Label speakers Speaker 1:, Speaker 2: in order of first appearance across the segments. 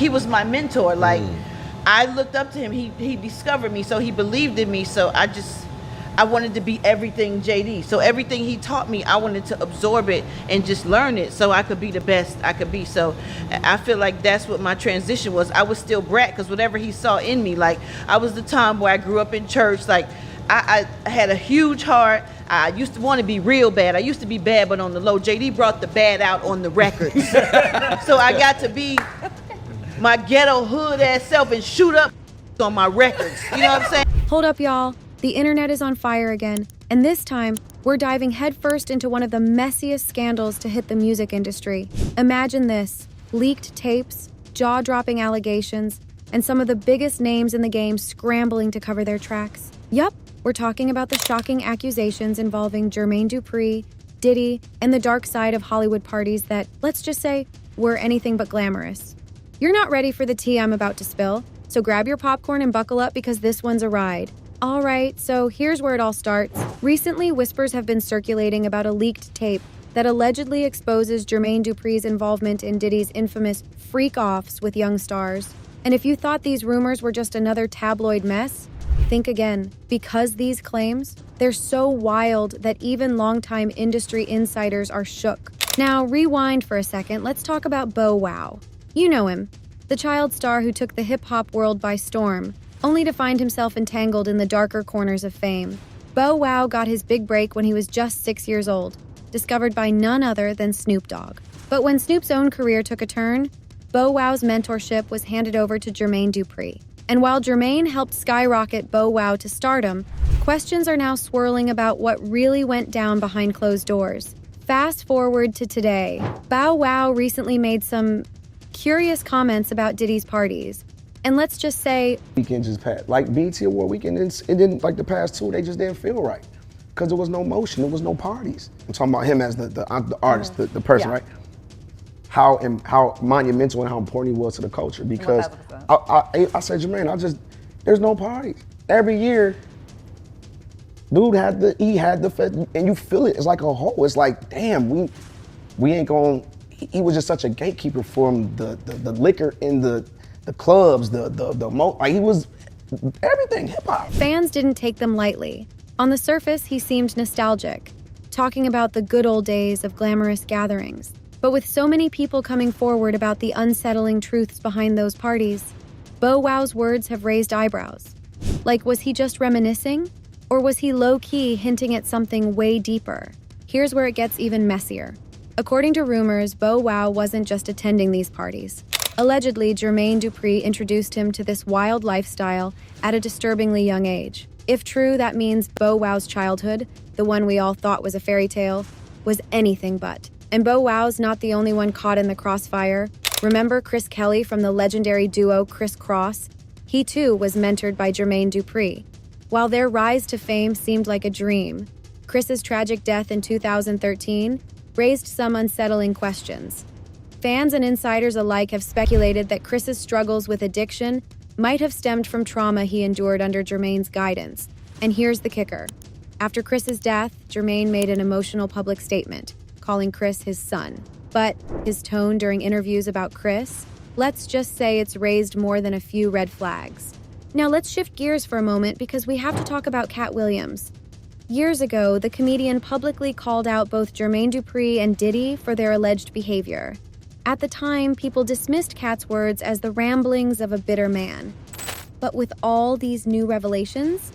Speaker 1: He was my mentor. Like, I looked up to him. He discovered me, so he believed in me. So I wanted to be everything JD. So everything he taught me, I wanted to absorb it and just learn it so I could be the best I could be. So I feel like that's what my transition was. I was still brat because whatever he saw in me, like, I was the tomboy. I grew up in church. Like, I had a huge heart. I used to want to be real bad. I used to be bad, but on the low. JD brought the bad out on the records. So I got to be my ghetto hood ass self and shoot up on my records. You know what I'm saying?
Speaker 2: Hold up, y'all. The internet is on fire again. And this time, we're diving headfirst into one of the messiest scandals to hit the music industry. Imagine this: leaked tapes, jaw-dropping allegations, and some of the biggest names in the game scrambling to cover their tracks. Yup. We're talking about the shocking accusations involving Jermaine Dupri, Diddy, and the dark side of Hollywood parties that, let's just say, were anything but glamorous. You're not ready for the tea I'm about to spill, so grab your popcorn and buckle up because this one's a ride. All right, so here's where it all starts. Recently, whispers have been circulating about a leaked tape that allegedly exposes Jermaine Dupri's involvement in Diddy's infamous Freakoffs with young stars. And if you thought these rumors were just another tabloid mess, think again, because these claims, they're so wild that even longtime industry insiders are shook. Now, rewind for a second, let's talk about Bow Wow. You know him, the child star who took the hip-hop world by storm, only to find himself entangled in the darker corners of fame. Bow Wow got his big break when he was just 6 years old, discovered by none other than Snoop Dogg. But when Snoop's own career took a turn, Bow Wow's mentorship was handed over to Jermaine Dupri. And while Jermaine helped skyrocket Bow Wow to stardom, questions are now swirling about what really went down behind closed doors. Fast forward to today. Bow Wow recently made some curious comments about Diddy's parties. And let's just say,
Speaker 3: weekend just passed. Like BET Award weekend, it didn't, like the past two, they just didn't feel right. Because there was no motion, there was no parties. I'm talking about him as the artist, the person, right? How monumental and how important he was to the culture. Because I said, Jermaine, there's no parties. Every year, dude he had the fest, and you feel it. It's like a hole. It's like, damn, we ain't going. He was just such a gatekeeper from the liquor in the clubs, like he was everything hip hop.
Speaker 2: Fans didn't take them lightly. On the surface, he seemed nostalgic, talking about the good old days of glamorous gatherings. But with so many people coming forward about the unsettling truths behind those parties, Bow Wow's words have raised eyebrows. Like, was he just reminiscing? Or was he low-key hinting at something way deeper? Here's where it gets even messier. According to rumors, Bow Wow wasn't just attending these parties. Allegedly, Jermaine Dupri introduced him to this wild lifestyle at a disturbingly young age. If true, that means Bow Wow's childhood, the one we all thought was a fairy tale, was anything but. And Bow Wow's not the only one caught in the crossfire. Remember Chris Kelly from the legendary duo Criss Cross? He too was mentored by Jermaine Dupri. While their rise to fame seemed like a dream, Chris's tragic death in 2013 raised some unsettling questions. Fans and insiders alike have speculated that Chris's struggles with addiction might have stemmed from trauma he endured under Jermaine's guidance. And here's the kicker. After Chris's death, Jermaine made an emotional public statement, calling Chris his son. But his tone during interviews about Chris, let's just say it's raised more than a few red flags. Now let's shift gears for a moment because we have to talk about Cat Williams. Years ago, the comedian publicly called out both Jermaine Dupri and Diddy for their alleged behavior. At the time, people dismissed Cat's words as the ramblings of a bitter man. But with all these new revelations,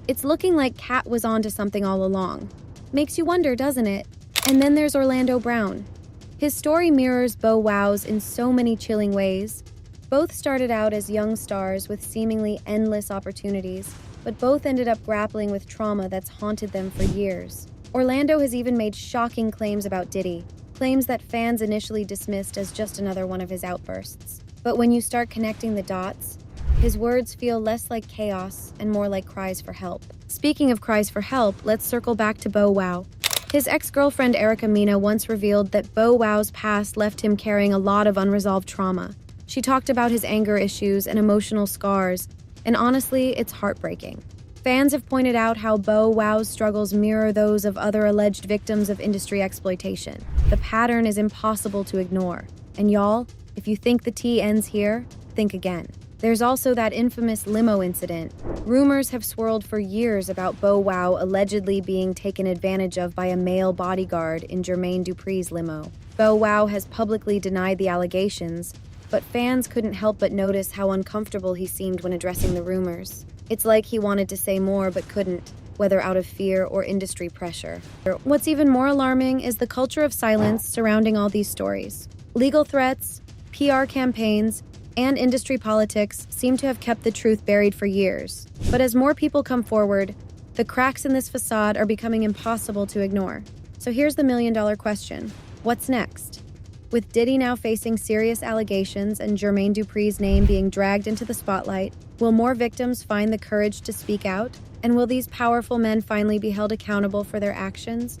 Speaker 2: it's looking like Cat was onto something all along. Makes you wonder, doesn't it? And then there's Orlando Brown. His story mirrors Bow Wow's in so many chilling ways. Both started out as young stars with seemingly endless opportunities, but both ended up grappling with trauma that's haunted them for years. Orlando has even made shocking claims about Diddy, claims that fans initially dismissed as just another one of his outbursts. But when you start connecting the dots, his words feel less like chaos and more like cries for help. Speaking of cries for help, let's circle back to Bow Wow. His ex-girlfriend Erica Mena once revealed that Bow Wow's past left him carrying a lot of unresolved trauma. She talked about his anger issues and emotional scars, and honestly, it's heartbreaking. Fans have pointed out how Bow Wow's struggles mirror those of other alleged victims of industry exploitation. The pattern is impossible to ignore. And y'all, if you think the tea ends here, think again. There's also that infamous limo incident. Rumors have swirled for years about Bow Wow allegedly being taken advantage of by a male bodyguard in Jermaine Dupri's limo. Bow Wow has publicly denied the allegations, but fans couldn't help but notice how uncomfortable he seemed when addressing the rumors. It's like he wanted to say more but couldn't, whether out of fear or industry pressure. What's even more alarming is the culture of silence surrounding all these stories. Legal threats, PR campaigns, and industry politics seem to have kept the truth buried for years. But as more people come forward, the cracks in this facade are becoming impossible to ignore. So here's the million-dollar question. What's next? With Diddy now facing serious allegations and Jermaine Dupri's name being dragged into the spotlight, will more victims find the courage to speak out? And will these powerful men finally be held accountable for their actions?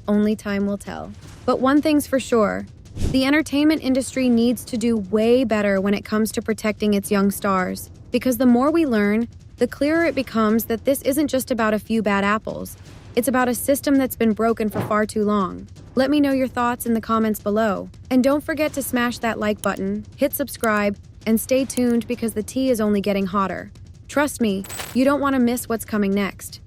Speaker 2: Only time will tell. But one thing's for sure. The entertainment industry needs to do way better when it comes to protecting its young stars, because the more we learn, the clearer it becomes that this isn't just about a few bad apples. It's about a system that's been broken for far too long. Let me know your thoughts in the comments below. And don't forget to smash that like button, hit subscribe, and stay tuned because the tea is only getting hotter. Trust me, you don't want to miss what's coming next.